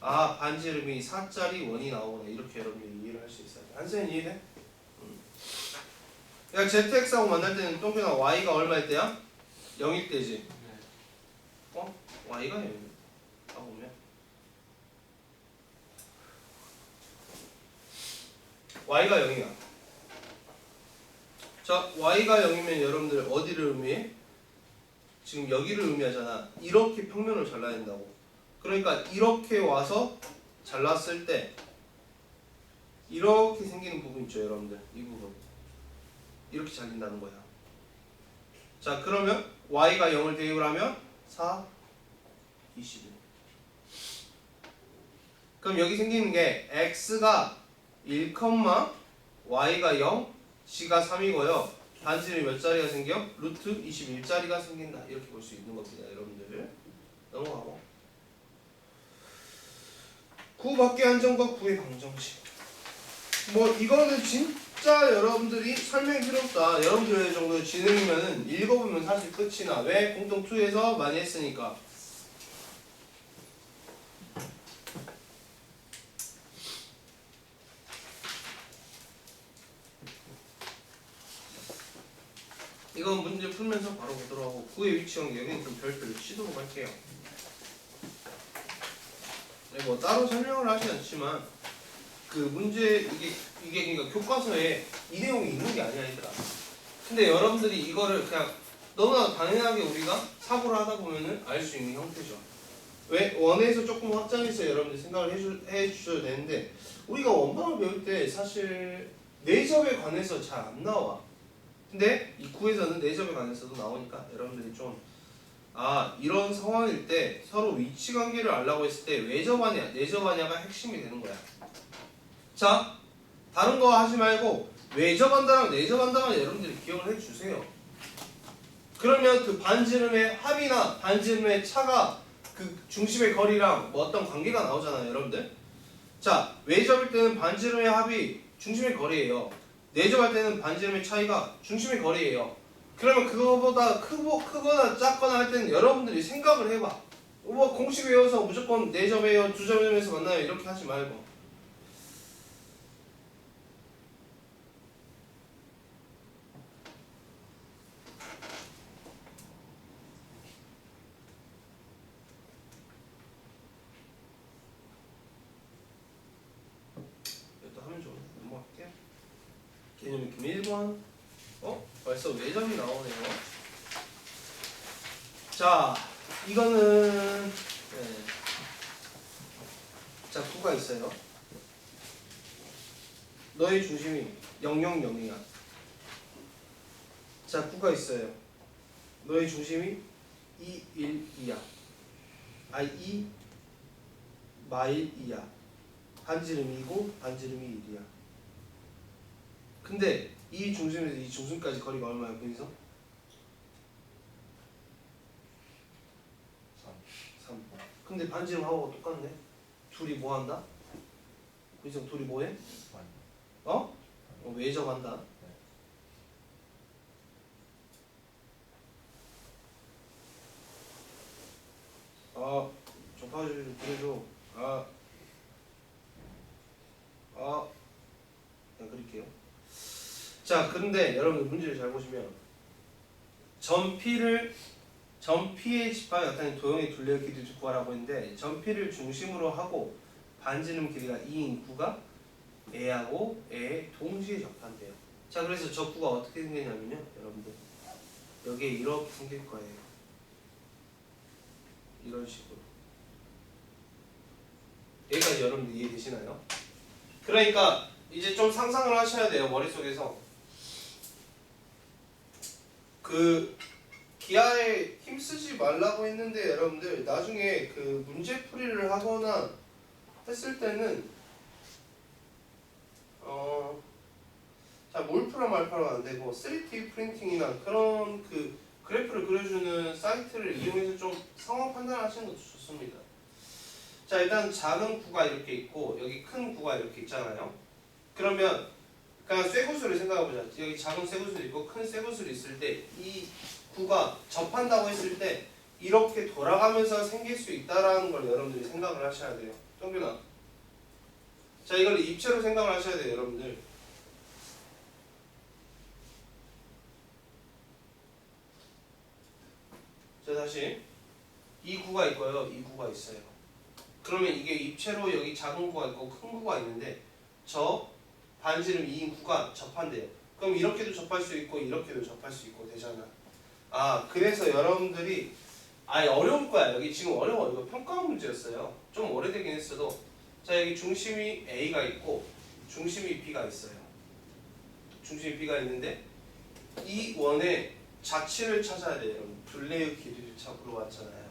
아 반지름이 4짜리 원이 나오네. 이렇게 여러분들이 이해를 할 수 있어요. 한쌤 이해돼? 그러니까 zx하고 만날 때는 동준아 y가 얼마일 때야? 0일 때지. y가 0일 때 보면 y가 0이야. 자 y가 0이면 여러분들 어디를 의미해? 지금 여기를 의미하잖아. 이렇게 평면을 잘라야 된다고. 그러니까 이렇게 와서 잘랐을 때 이렇게 생기는 부분 있죠 여러분들. 이 부분 이렇게 잘린다는 거야. 자 그러면 y가 0을 대입을 하면 4, 21. 그럼 여기 생기는 게 x가 1, y가 0, g가 3이고요. 반지름이 몇 자리가 생겨? 루트 21자리가 생긴다. 이렇게 볼 수 있는 겁니다 여러분들. 넘어가고 9 밖의 한정과 9의 방정식. 뭐 이거는 진짜 여러분들이 설명이 필요 없다. 여러분들 정도 지능이면은 읽어보면 사실 끝이나. 왜? 공통 2에서 많이 했으니까. 이건 문제 풀면서 바로 보도록 하고 9의 위치 관계 여기는 좀 별도로 치도록 할게요. 네, 뭐 따로 설명을 하진 않지만 그 문제 이게 그러니까 교과서에 이 내용이 있는 게 아니야 얘들아. 근데 여러분들이 이거를 그냥 너무나 당연하게 우리가 사고를 하다 보면은 알 수 있는 형태죠. 왜? 원에서 조금 확장해서 여러분들 생각을 해주셔도 되는데 우리가 원방을 배울 때 사실 내접에 관해서 잘 안 나와. 근데 이 구에서는 내접에 관해서도 나오니까 여러분들이 좀 이런 상황일 때 서로 위치 관계를 알라고 했을 때 외접하냐 내접하냐가 핵심이 되는 거야. 자 다른 거 하지 말고 외접한다랑 내접한다만 여러분들이 기억을 해주세요. 그러면 그 반지름의 합이나 반지름의 차가 그 중심의 거리랑 뭐 어떤 관계가 나오잖아요 여러분들. 자 외접일 때는 반지름의 합이 중심의 거리예요. 내접할 때는 반지름의 차이가 중심의 거리예요. 그러면 그거보다 크거나 작거나 할 때는 여러분들이 생각을 해봐. 뭐 공식 외워서 무조건 내접해요 두 점에서 만나요 이렇게 하지 말고. 이것도 하면 좋은데 넘어갈게요. 개념 느낌 1번. 벌써 외점이 나오네요. 자, 이거는 자, 구가 있어요. 너의 중심이 0, 0, 0이야. 자, 구가 있어요. 너의 중심이 2, 1, 2야. 2 마일 2야. 반지름이 2고 반지름이 1이야. 근데 이 중심에서 이 중심까지 거리가 얼마야, 분이서? 3. 근데 반지름하고 똑같네. 둘이 뭐 한다? 분이서 둘이 뭐해? 외접한다. 접하지 좀 보내줘. 그냥 그릴게요. 자, 그런데 여러분들 문제를 잘 보시면 점 P의 집합이 나타낸 도형의 둘레의 길이를 구하라고 했는데 점 P를 중심으로 하고 반지름 길이가 2인 구가 A하고 A에 동시에 접한대요. 자, 그래서 저 구가 어떻게 생기냐면요, 여러분들 여기에 이렇게 생길 거예요. 이런 식으로. 여기까지 여러분들 이해되시나요? 그러니까 이제 좀 상상을 하셔야 돼요, 머릿속에서. 그 기하에 힘쓰지 말라고 했는데 여러분들 나중에 그 문제풀이를 하거나 했을 때는 자, 몰프라 말파라 안 되고 3D 프린팅이나 그런 그 그래프를 그려주는 사이트를 이용해서 좀 상황 판단하시는 것도 좋습니다. 자, 일단 작은 구가 이렇게 있고 여기 큰 구가 이렇게 있잖아요. 그러면 그냥 쇠구슬을 생각해보자. 여기 작은 쇠구슬이 있고 큰 쇠구슬이 있을 때 이 구가 접한다고 했을 때 이렇게 돌아가면서 생길 수 있다라는 걸 여러분들이 생각을 하셔야 돼요. 정균아. 자, 이걸 입체로 생각을 하셔야 돼요, 여러분들. 자, 다시 이 구가 있고요, 이 구가 있어요. 그러면 이게 입체로 여기 작은 구가 있고 큰 구가 있는데 저 반지름 2인 구가 접한대요. 그럼 이렇게도 접할 수 있고 이렇게도 접할 수 있고 되잖아. 그래서 여러분들이 어려울 거야. 여기 지금 어려워. 이거 평가 문제였어요. 좀 오래되긴 했어도. 자, 여기 중심이 A가 있고 중심이 B가 있어요. 중심이 B가 있는데 이 원의 자치를 찾아야 돼요. 여러분. 둘레의 길이를 찾으러 왔잖아요.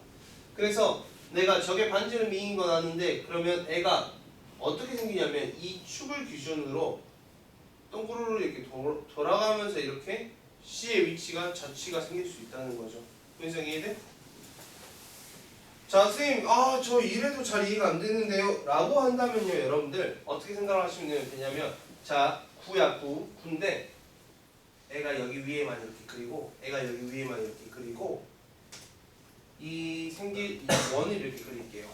그래서 내가 저게 반지름 2인 건 아는데 그러면 애가 어떻게 생기냐면 이 축을 기준으로 동그르르 이렇게 돌아가면서 이렇게 C의 위치가 자치가 생길 수 있다는 거죠. 분석 이해돼? 자, 선생님, 저 이래도 잘 이해가 안 되는데요 라고 한다면요, 여러분들 어떻게 생각하시면 되냐면, 자, 구야, 구인데 애가 여기 위에만 이렇게 그리고 애가 여기 위에만 이렇게 그리고 이 생길 이 원을 이렇게 그릴게요.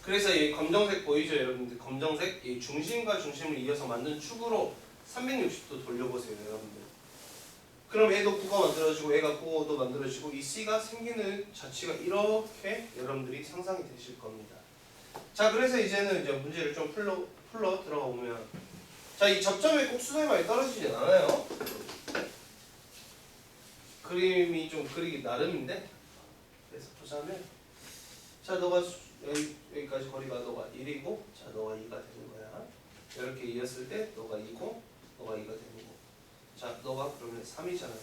그래서 이 검정색 보이죠, 여러분들? 검정색 이 중심과 중심을 이어서 만든 축으로 360도 돌려보세요, 여러분들. 그럼 애도 구가 만들어지고 애가 구도 만들어지고 이 C가 생기는 자치가 이렇게 여러분들이 상상이 되실 겁니다. 자, 그래서 이제는 이제 문제를 좀 풀러 들어가 보면, 자, 이 접점에 꼭 수선이 많이 떨어지진 않아요. 그림이 좀 그리기 나름인데, 그래서 보자면, 자, 너가 여기까지 거리가 너가 1이고, 자, 너가 2가 되는 거야. 이렇게 이었을 때 너가 2고, 너가 2가 되는 거. 자, 너가 그러면 3이잖아요.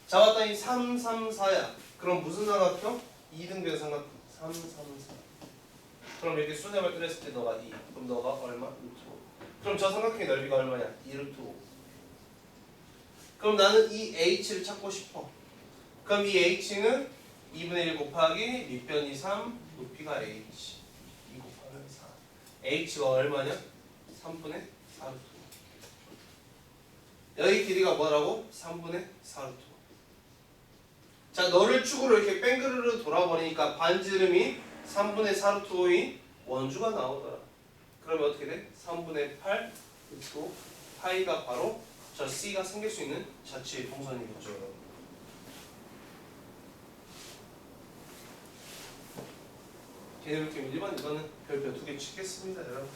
자, 왔더니 3, 3, 4야. 그럼 무슨 삼각형? 2등변 삼각형. 3, 3, 4. 그럼 이렇게 수렴을 끓였을 때 너가 2. 그럼 너가 얼마? 루트 5. 그럼 저 삼각형의 넓이가 얼마냐? 2 루트 5. 그럼 나는 이 h를 찾고 싶어. 그럼 이 h는 2분의 1 곱하기 밑변이 3, 높이가 h. 2 곱하면 4. h가 얼마냐? 3분의 4 루트 5. 여기 길이가 뭐라고? 3분의 4 루트 5. 자, 너를 축으로 이렇게 뺑그르르 돌아버리니까 반지름이 3분의 4 루트 5인 원주가 나오더라. 그러면 어떻게 돼? 3분의 8 루트 5 파이가 바로 저 C가 생길 수 있는 자치의 동선이겠죠, 여러분. 개념 느낌 1번 이거는 별표 2개 치겠습니다, 여러분.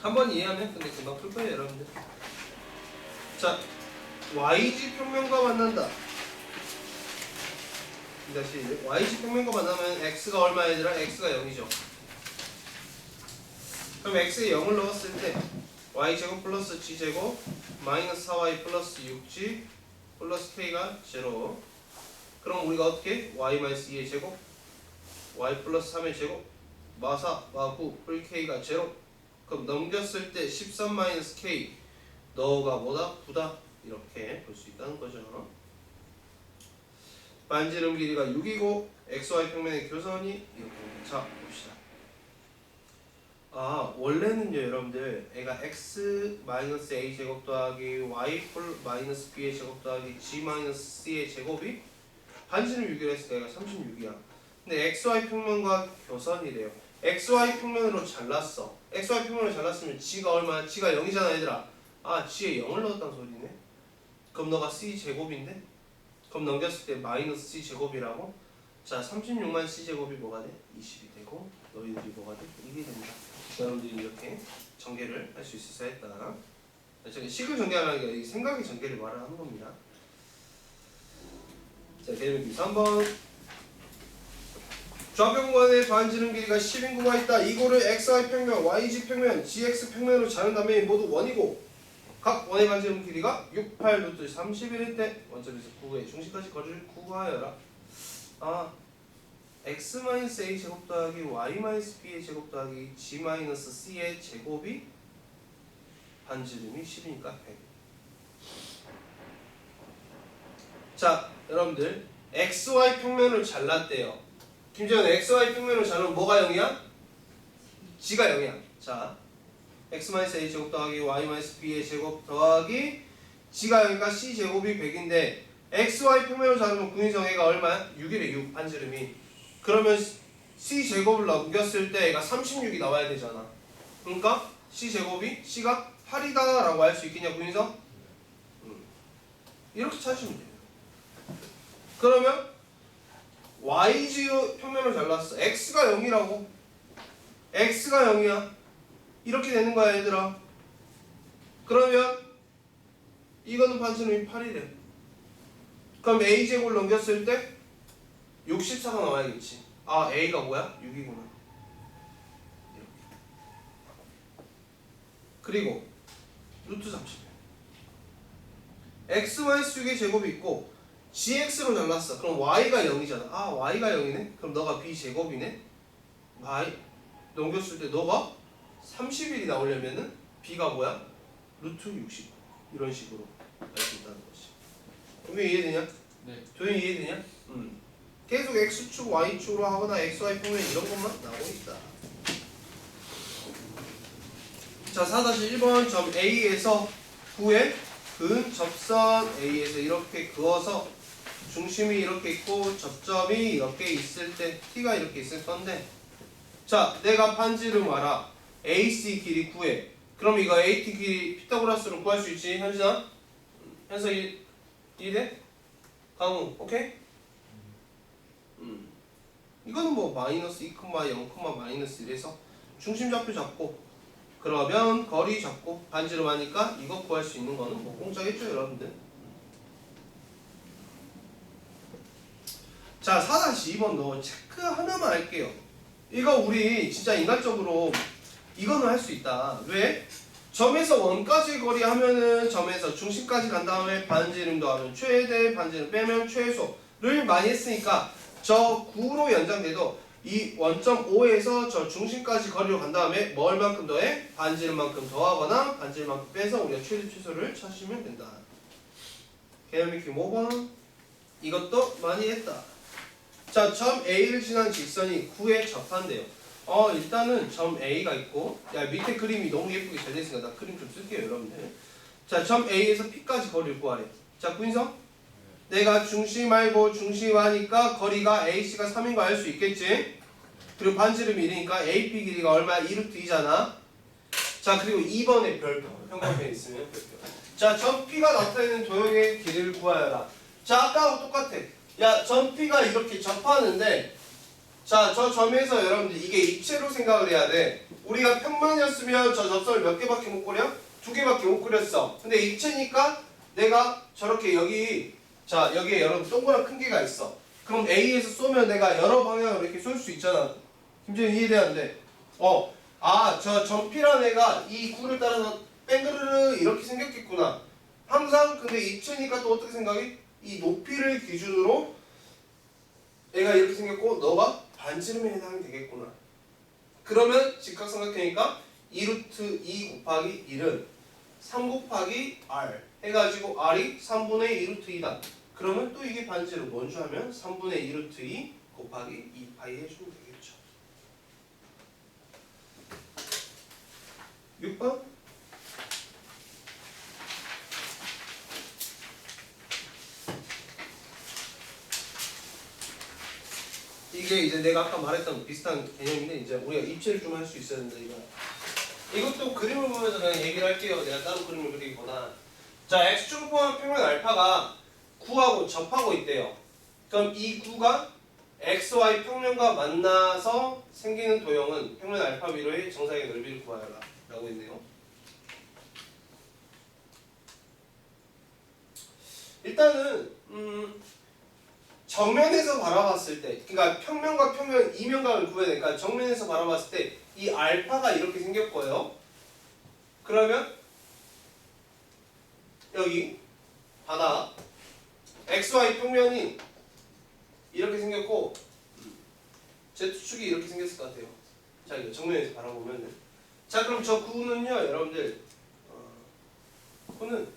한번 이해하면 근데 금방 풀 거예요, 여러분들. 자, yg 평면과 만난다. 다시 yg 평면과 만나면 x가 얼마 얘들아? x가 0이죠. 그럼 x에 0을 넣었을 때 y제곱 플러스 g제곱 마이너스 4y 플러스 6g 플러스 k가 0. 그럼 우리가 어떻게? y 마이너스 2의 제곱 y 플러스 3의 제곱 마4 마9 풀 k가 0. 그럼 넘겼을 때 13 마이너스 k 너가 뭐다? 9다. 이렇게 볼 수 있다는 거죠. 반지름 길이가 6이고 xy 평면의 교선이 이렇게. 자 봅시다. 아 원래는요 여러분들 애가 x 마이너스 a 제곱 더하기 y 마이너스 b의 제곱 더하기 g 마이너스 c의 제곱이 반지름 6이라 했으니까 얘가 36이야. 근데 xy 평면과 교선이래요. xy 평면으로 잘랐어. xy 평면으로 잘랐으면 g가 얼마야? g가 0이잖아 얘들아. 아 g에 0을 넣었다는 소리네. 그럼 너가 c 제곱인데? 그럼 넘겼을 때 마이너스 c 제곱이라고? 자 36만 c 제곱이 뭐가 돼? 20이 되고 너희들이 뭐가 돼? 1이 된다. 여러분들이 이렇게 전개를 할 수 있어야 했다. 저기 식을 전개하는 게 생각의 전개를 말하는 겁니다. 자 개념 기 3번. 좌변관의 반지름 길이가 10인구가 있다. 이거를 xy 평면, yg 평면, gx 평면으로 자른 다음에 모두 원이고 각 원의 반지름 길이가 6, 8, 루트 31일 때 원점에서 9의 중심까지 거리를 구하여라. 아 x-a 제곱 더하기 y-b의 제곱 더하기 g-c의 제곱이 반지름이 10이니까 100. 자 여러분들 xy 평면을 잘랐대요. 김재현 xy 평면을 잘라면 뭐가 0이야? g가 0이야. 자 x-a 제곱 더하기 y-b의 제곱 더하기 g가 0이니까 c 제곱이 100인데 xy 평면을 자르면 구인성애가 얼마야? 6이래 6 반지름이. 그러면 c 제곱을 넘겼을 때 얘가 36이 나와야 되잖아. 그러니까 c 제곱이 c가 8이다 라고 할 수 있겠냐 구인성? 이렇게 찾으시면 돼요. 그러면 yg 평면을 잘랐어. x가 0이라고. x가 0이야. 이렇게 되는 거야 얘들아. 그러면 이거는 반지름이 8이래. 그럼 a제곱을 넘겼을 때 64가 나와야겠지. 아 a가 뭐야? 6이구나. 이렇게. 그리고 루트 30. x-6의 제곱이 있고 gx로 잘랐어. 그럼 y가 0이잖아. 아 y가 0이네? 그럼 너가 b제곱이네? y 넘겼을 때 너가 31이 나오려면은 b가 뭐야? 루트 60 이런 식으로 알 수 있다는 거지. 조용히 이해되냐? 네. 조용히 이해되냐? 계속 x축 y축으로 하거나 xy 평면 이런 것만 나오고 있다. 자 4-1번 점 A에서 9의 근 접선 A에서 이렇게 그어서 중심이 이렇게 있고 접점이 이렇게 있을 때 T가 이렇게 있을 건데 자 내가 반지름 알아. AC 길이 9에 그럼 이거 AT 길이 피타고라스로 구할 수 있지 현진아? 현서 이해돼? 강우 오케이? 이거는 뭐 마이너스 2, 0, 마이너스 1에서 중심좌표 잡고 그러면 거리 잡고 반지름 하니까 이거 구할 수 있는 거는 뭐 공짜겠죠 여러분들. 자 4-2번도 체크 하나만 할게요. 이거 우리 진짜 인간적으로 이거는 할 수 있다. 왜? 점에서 원까지 거리 하면은 점에서 중심까지 간 다음에 반지름도 하면 최대 반지름 빼면 최소를 많이 했으니까 저 9로 연장돼도 이 원점 5에서 저 중심까지 거리로 간 다음에 뭐 얼만큼 더해? 반지름만큼 더하거나 반지름만큼 빼서 우리가 최대 최소를 찾으면 된다. 개념 익힘 5번 이것도 많이 했다. 자, 점 A를 지난 직선이 9에 접한대요. 일단은 점 A가 있고 야 밑에 그림이 너무 예쁘게 잘 됐으니까 나 그림 좀 쓸게요 여러분들. 자, 점 A에서 P까지 거리를 구하래. 자, 구인성 내가 중심 알고 중심 하니까 거리가 AC가 3인 거 알 수 있겠지? 그리고 반지름이 1이니까 AP 길이가 얼마야? 2루트 2잖아. 자 그리고 2번에 별표 형광펜 있으면 별표. 자 점 P가 나타내는 도형의 길이를 구하여라. 자 아까하고 똑같아. 야 점 P가 이렇게 접하는데 자 저 점에서 여러분들 이게 입체로 생각을 해야 돼. 우리가 평면이었으면 저 접선을 몇 개밖에 못 그려? 2개밖에 못 그렸어. 근데 입체니까 내가 저렇게 여기 자 여기에 여러 동그란 큰 개가 있어. 그럼 A에서 쏘면 내가 여러 방향으로 이렇게 쏠 수 있잖아. 김재현 이해되는데 저 점피란 애가 이 구를 따라서 뺑그르르 이렇게 생겼겠구나. 항상 근데 입체니까 또 어떻게 생각해? 이 높이를 기준으로 얘가 이렇게 생겼고 너가 반지름에 해당이 되겠구나. 그러면 직각삼각형이니까 2루트 2 곱하기 1은 3 곱하기 R 해가지고 R이 3분의 2루트 2다. 그러면 또 이게 반지름 뭔지 하면 3분의 2루트 2 곱하기 2파이 해주면 되겠죠. 6번 이게 이제 내가 아까 말했던 비슷한 개념인데 이제 우리가 입체를 좀 할 수 있어야 된다 이것도 그림을 보면서 그냥 얘기를 할게요. 내가 따로 그림을 그리거나 자 x축을 포함한 평면 알파가 9하고 접하고 있대요. 그럼 이 9가 xy 평면과 만나서 생기는 도형은 평면 알파 위로의 정사의 넓이를 구하여라 라고 있네요. 일단은 정면에서 바라봤을 때 그러니까 평면과 평면 이면각을 구해야 되니까 정면에서 바라봤을 때 이 알파가 이렇게 생겼고요. 그러면 여기 바다 xy 평면이 이렇게 생겼고 z축이 이렇게 생겼을 것 같아요. 자 이거 정면에서 바라보면은 자 그럼 저 구는요 여러분들 구는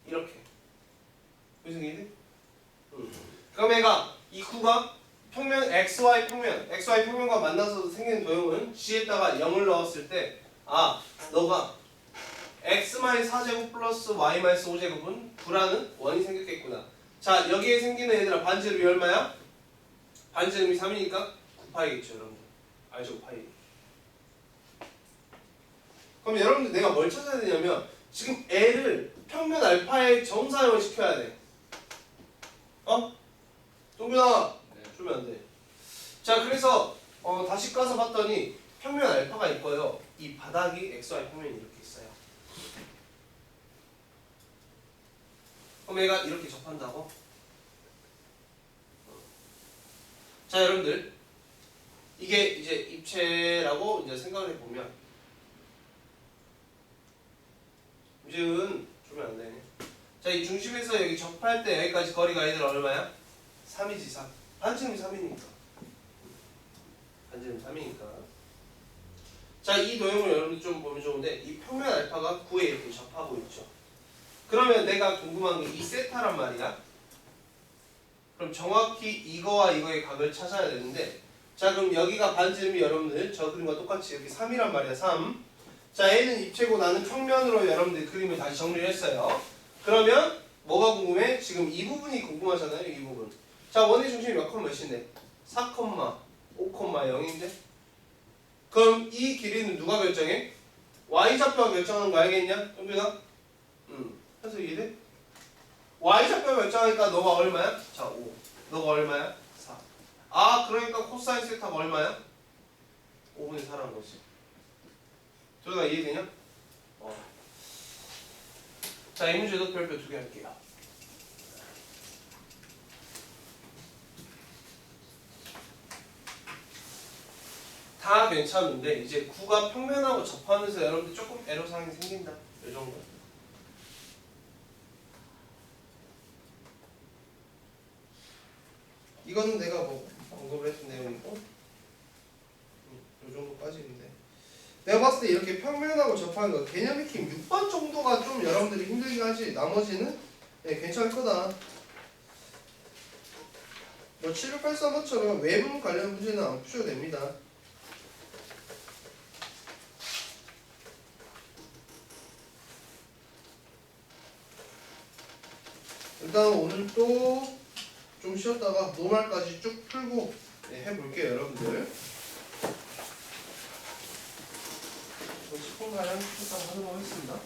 이렇게 무슨 그럼 얘가 이 구가 평면 xy 평면과 만나서 생긴 도형은 G에다가 0을 넣었을 때 너가 x-4제곱 플러스 y-5제곱은 9라는 원이 생겼겠구나. 자 여기에 생기는 얘들아 반지름이 얼마야? 반지름이 3이니까 9파이겠죠 여러분들. 알죠? 파이. 그럼 여러분들 내가 뭘 찾아야 되냐면 지금 L을 평면 알파의 정사형을 시켜야 돼. 동균아 주면 안 돼. 자 그래서 다시 까서 봤더니 평면 알파가 있고요. 이 바닥이 XY 평면이 이렇게 있어요. 그럼 얘가 이렇게 접한다고? 자 여러분들 이게 이제 입체라고 이제 생각을 해보면 이제는 주면 안 되네. 자 이 중심에서 여기 접할 때 여기까지 거리가 얘들아 얼마야? 3이지 3. 반지름이 3이니까. 반지름 3이니까. 자 이 도형을 여러분들 좀 보면 좋은데 이 평면 알파가 9에 이렇게 접하고 있죠. 그러면 내가 궁금한 게 이 세타란 말이야. 그럼 정확히 이거와 이거의 각을 찾아야 되는데 자 그럼 여기가 반지름이 여러분들 저 그림과 똑같이 이렇게 3이란 말이야 3. 자 얘는 입체고 나는 평면으로 여러분들 그림을 다시 정리를 했어요. 그러면 뭐가 궁금해? 지금 이 부분이 궁금하잖아요. 이 부분. 자 원의 중심이 몇 콤마 몇인데? 4,5,0인데? 그럼 이 길이는 누가 결정해? y좌표가 결정하는 거 알겠냐? 영준아? 해서 이해돼? y좌표가 결정하니까 너가 얼마야? 자 5. 너가 얼마야? 4. 그러니까 코사인 세타가 얼마야? 5분의 4라는 거지. 둘 다 이해되냐? 자 이 문제도 별표 2개 할게요. 다 괜찮은데 이제 9가 평면하고 접하면서 여러분들 조금 애로사항이 생긴다. 이 정도. 이거는 내가 뭐 언급을 했던 내용이고 이 정도까지인데 내가 봤을 때 이렇게 평면하고 접하는 거 개념 익힘 6번 정도가 좀 여러분들이 힘들긴 하지 나머지는 괜찮을 거다. 뭐 7683번처럼 외분 관련 문제는 안 푸셔도 됩니다. 일단 오늘 또 좀 쉬었다가 노말까지 쭉 풀고 해볼게요 여러분들. 10분가량 잠깐 하도록 하겠습니다.